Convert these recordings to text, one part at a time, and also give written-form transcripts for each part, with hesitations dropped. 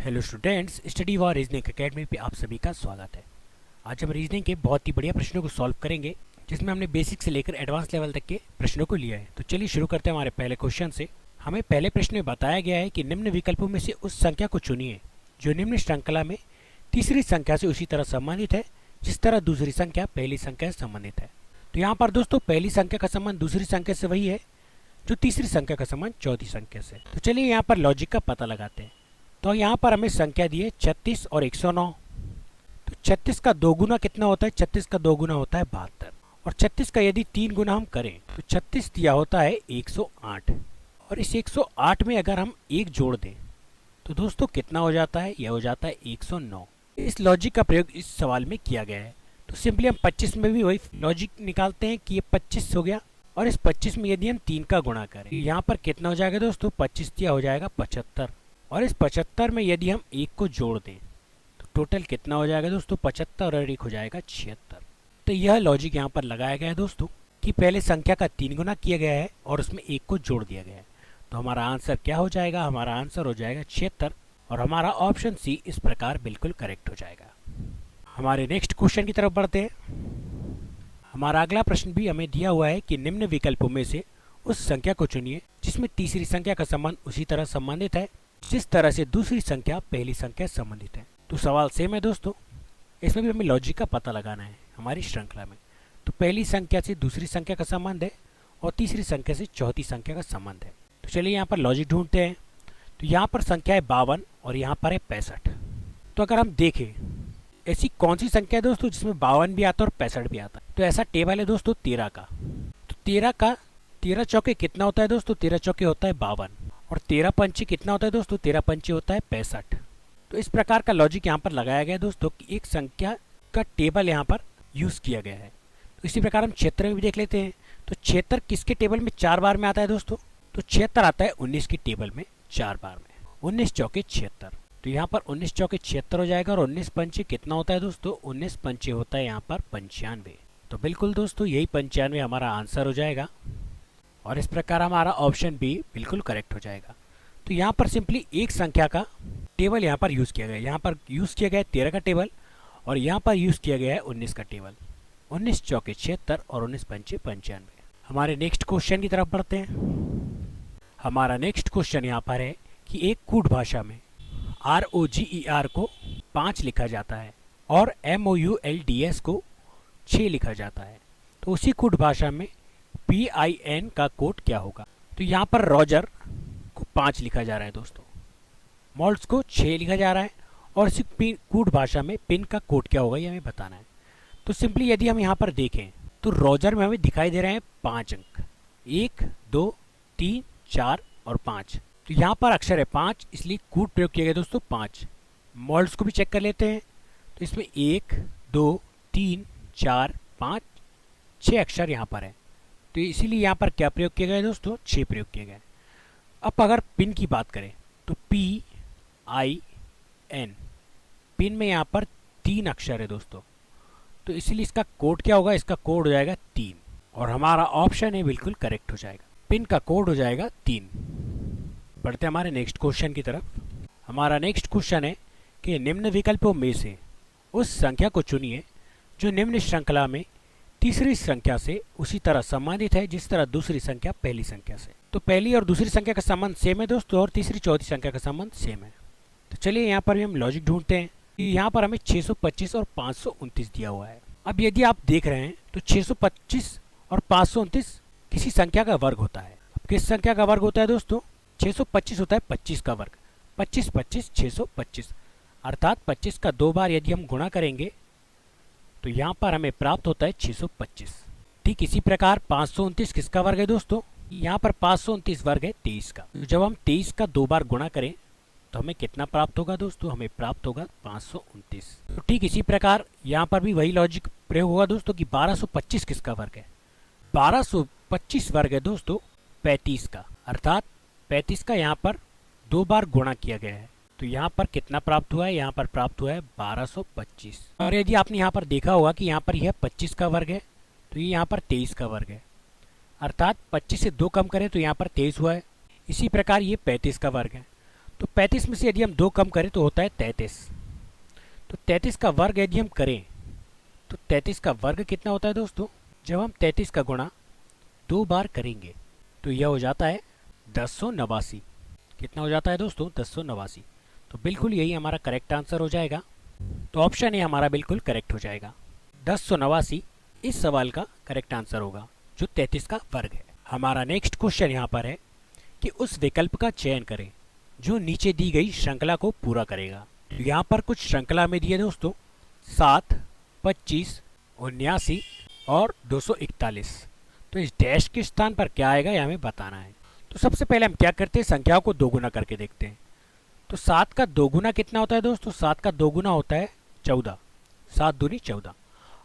Hello students, study for reasoning academy पे आप सभी का स्वागत है। आज हम रीजनिंग के बहुत ही बढ़िया प्रश्नों को सॉल्व करेंगे, जिसमें हमने बेसिक से लेकर एडवांस लेवल तक के प्रश्नों को लिया है। तो चलिए शुरू करते हैं हमारे पहले क्वेश्चन से। हमें पहले प्रश्न में बताया गया है कि निम्न विकल्पों में से उस संख्या को चुनिए जो निम्न श्रृंखला में तीसरी संख्या से उसी तरह संबंधित है जिस तरह दूसरी संख्या पहली संख्या से संबंधित है। तो यहाँ पर दोस्तों पहली संख्या का संबंध दूसरी संख्या से वही है जो तीसरी संख्या का संबंध चौथी संख्या से। तो चलिए यहाँ पर लॉजिक का पता लगाते हैं। तो यहाँ पर हमें संख्या दी है 36 और 109। तो 36 का 2 गुना कितना होता है? 36 का 2 गुना होता है 72। और 36 का यदि 3 गुना हम करें तो 36 दिया होता है 108। और इस 108 में अगर हम 1 जोड़ दें तो दोस्तों कितना हो जाता है? यह हो जाता है 109। इस लॉजिक का प्रयोग इस सवाल में किया गया है। तो सिंपली हम 25 में भी वही लॉजिक निकालते हैं कि ये 25 हो गया, और इस 25 में यदि हम 3 का गुणा करें यहाँ पर कितना हो जाएगा दोस्तों? 25 दिया हो जाएगा 75। और इस 75 में यदि हम 1 को जोड़ दें तो टोटल कितना हो जाएगा दोस्तों? 75 और 1 हो जाएगा 76। तो यह लॉजिक यहाँ पर लगाया गया है दोस्तों कि पहले संख्या का 3 गुना किया गया है और उसमें 1 को जोड़ दिया गया है। तो हमारा आंसर क्या हो जाएगा? हमारा आंसर हो जाएगा 76, और हमारा ऑप्शन सी इस प्रकार बिल्कुल करेक्ट हो जाएगा। हमारे नेक्स्ट क्वेश्चन की तरफ बढ़ते हैं। हमारा अगला प्रश्न भी हमें दिया हुआ है कि निम्न विकल्पों में से उस संख्या को चुनिए जिसमें तीसरी संख्या का संबंध उसी तरह संबंधित है जिस तरह से दूसरी संख्या पहली संख्या से संबंधित है। तो सवाल सेम है दोस्तों, इसमें भी हमें लॉजिक का पता लगाना है हमारी श्रृंखला में। तो पहली संख्या से दूसरी संख्या का संबंध है और तीसरी संख्या से चौथी संख्या का संबंध है। तो चलिए यहाँ पर लॉजिक ढूंढते हैं। तो यहाँ पर संख्या है 52 और यहाँ पर है 65। तो अगर हम देखें ऐसी कौन सी संख्या है दोस्तों जिसमें 52 भी आता है और 65 भी आता है? तो ऐसा टेबल है दोस्तों 13 का। तो 13 चौके कितना होता है दोस्तों? 13 चौके होता है 52, और 13 पंचे कितना होता है दोस्तों? 13 पंचे होता है 65। तो इस प्रकार का लॉजिक यहाँ पर लगाया गया है दोस्तों कि एक संख्या का टेबल यहाँ पर यूज किया गया है। तो इसी प्रकार हम क्षेत्र में भी देख लेते हैं। तो क्षेत्र किसके टेबल में 4 बार में आता है दोस्तों? तो क्षेत्र आता है 19 की टेबल में 4 बार में। 19 चौके 76। तो यहाँ पर 19 चौके 76 हो जाएगा, और 19 पंचे कितना होता है दोस्तों? 19 पंचे होता है यहाँ पर 95। तो बिल्कुल दोस्तों यही 95 हमारा आंसर हो जाएगा, और इस प्रकार हमारा ऑप्शन बी बिल्कुल करेक्ट हो जाएगा। तो यहाँ पर सिंपली एक संख्या का टेबल यहाँ पर यूज़ किया गया है। यहाँ पर यूज़ किया गया है 13 का टेबल, और यहाँ पर यूज़ किया गया है 19 का टेबल। 19 चौके 76 और 19 पंचे 95। हमारे नेक्स्ट क्वेश्चन की तरफ बढ़ते हैं। हमारा नेक्स्ट क्वेश्चन यहाँ पर है कि एक कूट भाषा में ROGER को 5 लिखा जाता है और MOULDS को 6 लिखा जाता है। तो उसी कूट भाषा में PIN का कोड क्या होगा? तो यहाँ पर रॉजर को 5 लिखा जा रहा है दोस्तों, मॉल्ट्स को 6 लिखा जा रहा है, और इसी कूट भाषा में पिन का कोड क्या होगा ये हमें बताना है। तो सिंपली यदि हम यहाँ पर देखें तो रॉजर में हमें दिखाई दे रहे हैं 5 अंक, 1 2 3 4 और 5। तो यहाँ पर अक्षर है 5, इसलिए कूट प्रयोग किया गया दोस्तों 5। मॉल्ट्स को भी चेक कर लेते हैं। तो इसमें 1 2 3 4 5 6 अक्षर यहाँ पर है, तो इसीलिए यहाँ पर क्या प्रयोग किया गया है दोस्तों? 6 प्रयोग किया गया है। अब अगर पिन की बात करें तो PIN, पिन में यहाँ पर 3 अक्षर है दोस्तों, तो इसीलिए इसका कोड क्या होगा? इसका कोड हो जाएगा 3, और हमारा ऑप्शन है बिल्कुल करेक्ट हो जाएगा। पिन का कोड हो जाएगा 3। बढ़ते हैं हमारे नेक्स्ट क्वेश्चन की तरफ। हमारा नेक्स्ट क्वेश्चन है कि निम्न विकल्पों में से उस संख्या को चुनिए जो निम्न श्रृंखला में तीसरी संख्या से उसी तरह संबंधित है जिस तरह दूसरी संख्या पहली संख्या से। तो पहली और दूसरी संख्या का संबंध सेम है दोस्तों, और तीसरी चौथी संख्या का संबंध सेम है। तो चलिए यहाँ पर भी हम लॉजिक ढूंढते हैं। यहाँ पर हमें 625 और 529 दिया हुआ है। अब यदि आप देख रहे हैं तो 625 और 529 किसी संख्या का वर्ग होता है। अब किस संख्या का वर्ग होता है दोस्तों? 625 होता है 25 का वर्ग। 25 25 625, अर्थात 25 का 2 बार यदि हम गुणा करेंगे तो यहाँ पर हमें प्राप्त होता है 625। ठीक इसी प्रकार 529 किसका वर्ग है दोस्तों? यहाँ पर 529 वर्ग है 23 का। तो जब हम 23 का 2 बार गुणा करें तो हमें कितना प्राप्त होगा दोस्तों? हमें प्राप्त होगा 529। तो ठीक इसी प्रकार यहाँ पर भी वही लॉजिक प्रयोग होगा दोस्तों कि 1225 किसका वर्ग है? 1225 वर्ग है दोस्तों 35 का, अर्थात 35 का यहाँ पर 2 बार गुणा किया गया है। तो यहाँ पर कितना प्राप्त हुआ है? यहाँ पर प्राप्त हुआ है 1225। और यदि आपने यहाँ पर देखा होगा कि यहाँ पर यह 25 का वर्ग है, तो ये यहाँ पर 23 का वर्ग है, अर्थात 25 से 2 कम करें तो यहाँ पर 23 हुआ है। इसी प्रकार ये 35 का वर्ग है। तो 35 में से यदि हम 2 कम करें तो होता है 33। तो 33 का वर्ग यदि हम करें तो 33 का वर्ग कितना होता है दोस्तों, जब हम 33 का गुणा 2 बार करेंगे तो यह हो जाता है 1089। कितना हो जाता है दोस्तों, 1089। तो बिल्कुल यही हमारा करेक्ट आंसर हो जाएगा। तो ऑप्शन ए हमारा बिल्कुल करेक्ट हो जाएगा। 1089 इस सवाल का करेक्ट आंसर होगा, जो 33 का वर्ग है। हमारा नेक्स्ट क्वेश्चन यहाँ पर है कि उस विकल्प का चयन करें जो नीचे दी गई श्रृंखला को पूरा करेगा। तो यहाँ पर कुछ श्रृंखला में दिए दोस्तों 7, 25, 79 और 241। तो इस डैश के स्थान पर क्या आएगा, यह हमें बताना है। तो सबसे पहले हम क्या करते हैं, संख्याओं को दोगुना करके देखते हैं। तो 7 का दोगुना कितना होता है दोस्तों, 7 का दोगुना होता है 14, 7 दूनी 14।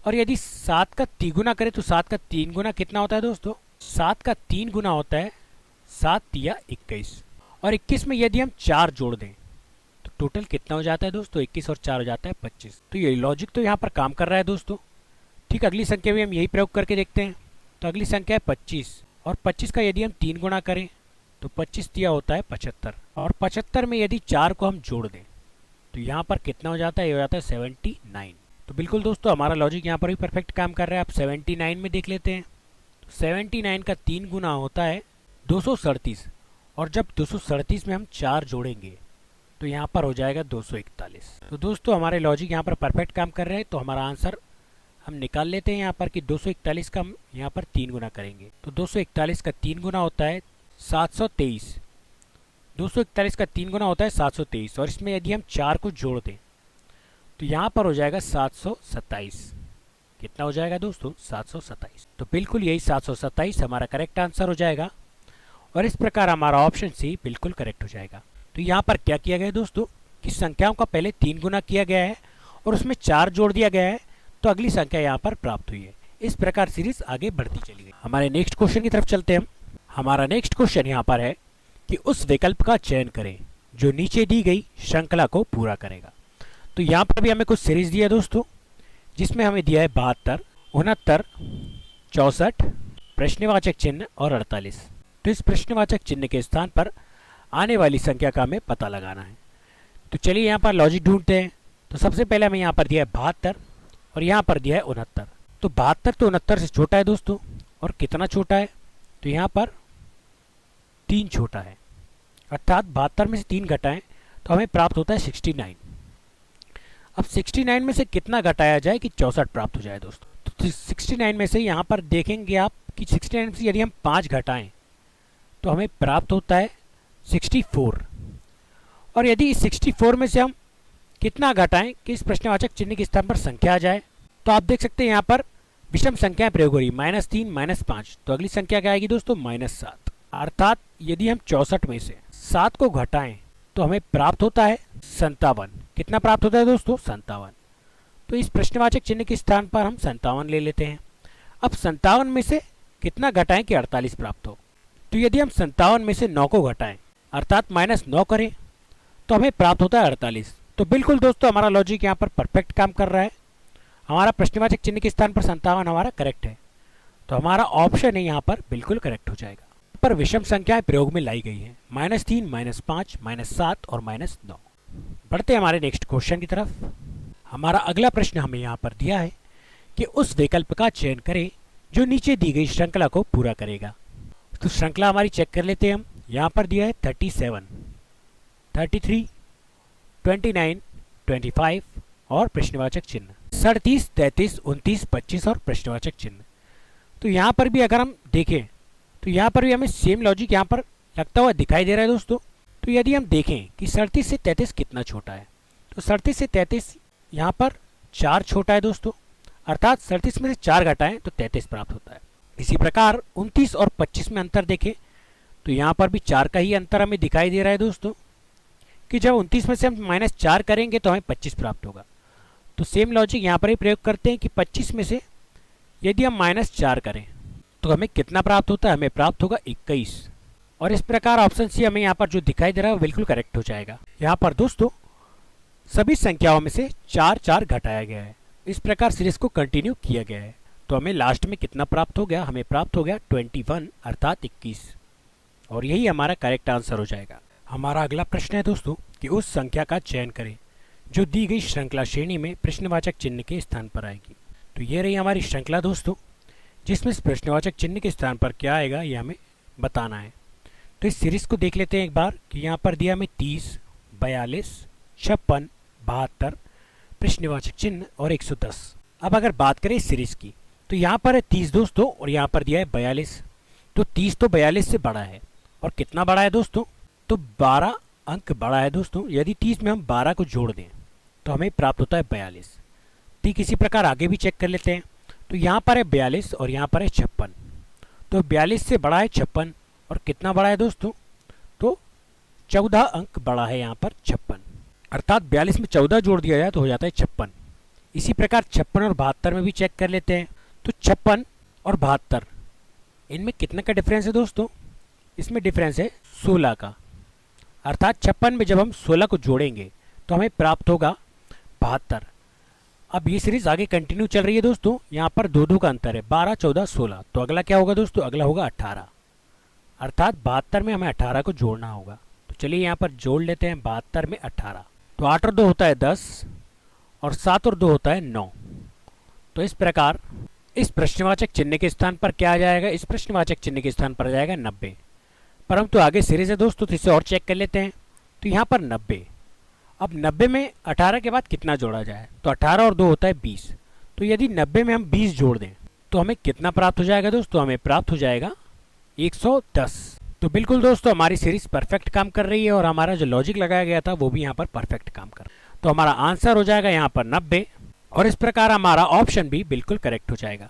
और यदि 7 का तिगुना करें तो 7 का 3 गुना कितना होता है दोस्तों, 7 का 3 गुना होता है 7 तिया 21। और 21 में यदि हम 4 जोड़ दें तो टोटल कितना हो जाता है दोस्तों, 21 और 4 हो जाता है 25। तो ये लॉजिक तो यहाँ पर काम कर रहा है दोस्तों। ठीक, अगली संख्या में हम यही प्रयोग करके देखते हैं। तो अगली संख्या है 25, और 25 का यदि हम 3 गुना करें तो 25 तिया होता है 75। और 75 में यदि 4 को हम जोड़ दें तो यहाँ पर कितना हो जाता है, ये हो जाता है 79। तो बिल्कुल दोस्तों हमारा लॉजिक यहाँ पर भी परफेक्ट काम कर रहा है। आप 79 में देख लेते हैं। तो 79 का 3 गुना होता है 237, और जब 237 में हम 4 जोड़ेंगे तो यहाँ पर हो जाएगा 241। तो दोस्तों हमारे लॉजिक यहाँ पर परफेक्ट काम कर रहे हैं। तो हमारा आंसर हम निकाल लेते हैं यहाँ पर कि 241 का हम यहाँ पर 3 गुना करेंगे। तो 241 का 3 गुना होता है 723। 241 का 3 गुना होता है 723, और इसमें यदि हम 4 को जोड़ दें तो यहाँ पर हो जाएगा 727। कितना हो जाएगा दोस्तों, 727। तो बिल्कुल यही 727 हमारा करेक्ट आंसर हो जाएगा, और इस प्रकार हमारा ऑप्शन सी बिल्कुल करेक्ट हो जाएगा। तो यहाँ पर क्या किया गया दोस्तों कि संख्याओं का पहले 3 गुना किया गया है और उसमें 4 जोड़ दिया गया है, तो अगली संख्या यहाँ पर प्राप्त हुई है। इस प्रकार सीरीज आगे बढ़ती चली गई। हमारे नेक्स्ट क्वेश्चन की तरफ चलते हैं हम। हमारा नेक्स्ट क्वेश्चन यहाँ पर है कि उस विकल्प का चयन करें जो नीचे दी गई श्रृंखला को पूरा करेगा। तो यहाँ पर भी हमें कुछ सीरीज दिया दोस्तों, जिसमें हमें दिया है 72, 69, 64, प्रश्नवाचक चिन्ह और 48। तो इस प्रश्नवाचक चिन्ह के स्थान पर आने वाली संख्या का हमें पता लगाना है। तो चलिए यहाँ पर लॉजिक ढूंढते हैं। तो सबसे पहले हमें यहाँ पर दिया है 72 और यहाँ पर दिया है 69। तो 72 तो 69 से छोटा है दोस्तों, और कितना छोटा है, तो यहाँ पर 3 छोटा है, अर्थात 72 में से 3 घटाएं तो हमें प्राप्त होता है 69। अब 69 में से कितना घटाया जाए कि 64 प्राप्त हो जाए दोस्तों। तो 69 में से यहाँ पर देखेंगे आप कि 69 में से यदि हम 5 घटाएं तो हमें प्राप्त होता है 64। और यदि इस 64 में से हम कितना घटाएं कि इस प्रश्नवाचक चिन्ह के स्थान पर संख्या आ जाए, तो आप देख सकते हैं यहाँ पर विषम संख्याएं प्रयोग हो रही, -3, -5। तो अगली संख्या क्या आएगी दोस्तों, -7। अर्थात यदि हम 64 में से 7 को घटाएं तो हमें प्राप्त होता है 57। कितना प्राप्त होता है दोस्तों, 57। तो इस प्रश्नवाचक चिन्ह के स्थान पर हम 57 ले लेते हैं। अब 57 में से कितना घटाएं कि 48 प्राप्त हो। तो यदि हम 57 में से 9 को घटाएं अर्थात -9 करें तो हमें प्राप्त होता है 48। तो बिल्कुल दोस्तों हमारा लॉजिक यहाँ पर परफेक्ट काम कर रहा है। हमारा प्रश्नवाचक चिन्ह के स्थान पर 57 हमारा करेक्ट है। तो हमारा ऑप्शन है यहाँ पर बिल्कुल करेक्ट हो जाएगा। पर विषम संख्याएं प्रयोग में लाई गई हैं, -3, -5, -7 और -9। बढ़ते हैं हमारे नेक्स्ट क्वेश्चन की तरफ। हमारा अगला प्रश्न हमें यहाँ पर दिया है कि उस विकल्प का चयन करें जो नीचे दी गई श्रृंखला को पूरा करेगा। तो श्रृंखला हमारी चेक कर लेते हैं हम। यहाँ पर दिया है 37, 33, 29, 25 और प्रश्नवाचक चिन्ह, 37, 33, 29, 25 और प्रश्नवाचक चिन्ह। तो यहाँ पर भी अगर हम देखें तो यहाँ पर भी हमें सेम लॉजिक यहाँ पर लगता हुआ दिखाई दे रहा है दोस्तों। तो यदि हम देखें कि 37 से 33 कितना छोटा है, तो 37 से 33 यहाँ पर 4 छोटा है दोस्तों, अर्थात 37 में से 4 घटाएं तो 33 प्राप्त होता है। इसी प्रकार 29 और 25 में अंतर देखें तो यहाँ पर भी 4 का ही अंतर हमें दिखाई दे रहा है दोस्तों, कि जब 29 में से हम -4 करेंगे तो हमें 25 प्राप्त होगा। तो सेम लॉजिक यहाँ पर ही प्रयोग करते हैं कि 25 में से यदि हम -4 करें तो हमें कितना प्राप्त होता है, हमें प्राप्त होगा 21। और इस प्रकार ऑप्शन सी हमें यहाँ पर जो दिखाई दे रहा है वो बिल्कुल करेक्ट हो जाएगा। यहाँ पर दोस्तों सभी संख्याओं में से 4 घटाया गया है। इस प्रकार सीरीज को कंटिन्यू किया गया है। तो हमें लास्ट में कितना प्राप्त हो गया, हमें प्राप्त हो गया 21 अर्थात 21, और यही हमारा करेक्ट आंसर हो जाएगा। हमारा अगला प्रश्न है दोस्तों कि उस संख्या का चयन करें जो दी गई श्रृंखला श्रेणी में प्रश्नवाचक चिन्ह के स्थान पर आएगी। तो ये रही हमारी श्रृंखला दोस्तों, जिसमें इस प्रश्नवाचक चिन्ह के स्थान पर क्या आएगा ये हमें बताना है। तो इस सीरीज को देख लेते हैं एक बार कि यहाँ पर दिया हमें 30, 42, 56, 72, प्रश्नवाचक चिन्ह और 110। अब अगर बात करें इस सीरीज की तो यहाँ पर है 30 दोस्तों और यहाँ पर दिया है 42। तो 30 तो 42 से बड़ा है और कितना बड़ा है दोस्तों, तो 12 अंक बड़ा है दोस्तों। यदि 30 में हम 12 को जोड़ दें तो हमें प्राप्त होता है 42। ठीक इसी प्रकार आगे भी चेक कर लेते हैं। तो यहाँ पर है 42 और यहाँ पर है 56। तो 42 से बड़ा है 56 और कितना बड़ा है दोस्तों, तो 14 अंक बड़ा है यहाँ पर 56। अर्थात 42 में 14 जोड़ दिया जाए तो हो जाता है 56। इसी प्रकार 56 और 72 में भी चेक कर लेते हैं। तो 56 और 72 इनमें कितना का डिफरेंस है दोस्तों, इसमें डिफरेंस है 16 का। अर्थात 56 में जब हम 16 को जोड़ेंगे तो हमें प्राप्त होगा 72। अब ये सीरीज आगे कंटिन्यू चल रही है दोस्तों, यहाँ पर दो का अंतर है 12, 14, 16। तो अगला क्या होगा दोस्तों, अगला होगा 18। अर्थात 72 में हमें 18 को जोड़ना होगा। तो चलिए यहाँ पर जोड़ लेते हैं 72 में 18। तो 8 और 2 होता है 10 और 7 और 2 होता है 9। तो इस प्रकार इस प्रश्नवाचक चिन्ह के स्थान पर क्या आ जाएगा, इस प्रश्नवाचक चिन्ह के स्थान पर आ जाएगा 90। परंतु आगे सीरीज है दोस्तों, तो इसे और चेक कर लेते हैं। तो यहाँ पर 90। अब 90 में 18 के बाद कितना जोड़ा जाए, तो 18 और 2 होता है 20। तो यदि 90 में हम 20 जोड़ दें तो हमें कितना प्राप्त हो जाएगा दोस्तों, हमें प्राप्त हो जाएगा 110। तो बिल्कुल दोस्तों हमारी सीरीज परफेक्ट काम कर रही है और हमारा जो लॉजिक लगाया गया था वो भी यहाँ पर परफेक्ट काम कर रहा है। तो हमारा आंसर हो जाएगा यहाँ पर 90 और इस प्रकार हमारा ऑप्शन भी बिल्कुल करेक्ट हो जाएगा।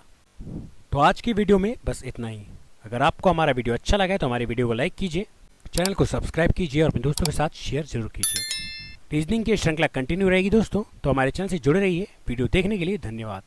तो आज की वीडियो में बस इतना ही। अगर आपको हमारा वीडियो अच्छा लगा है तो हमारी वीडियो को लाइक कीजिए, चैनल को सब्सक्राइब कीजिए और अपने दोस्तों के साथ शेयर जरूर कीजिए। रीजनिंग की श्रृंखला कंटिन्यू रहेगी दोस्तों, तो हमारे चैनल से जुड़े रहिए। वीडियो देखने के लिए धन्यवाद।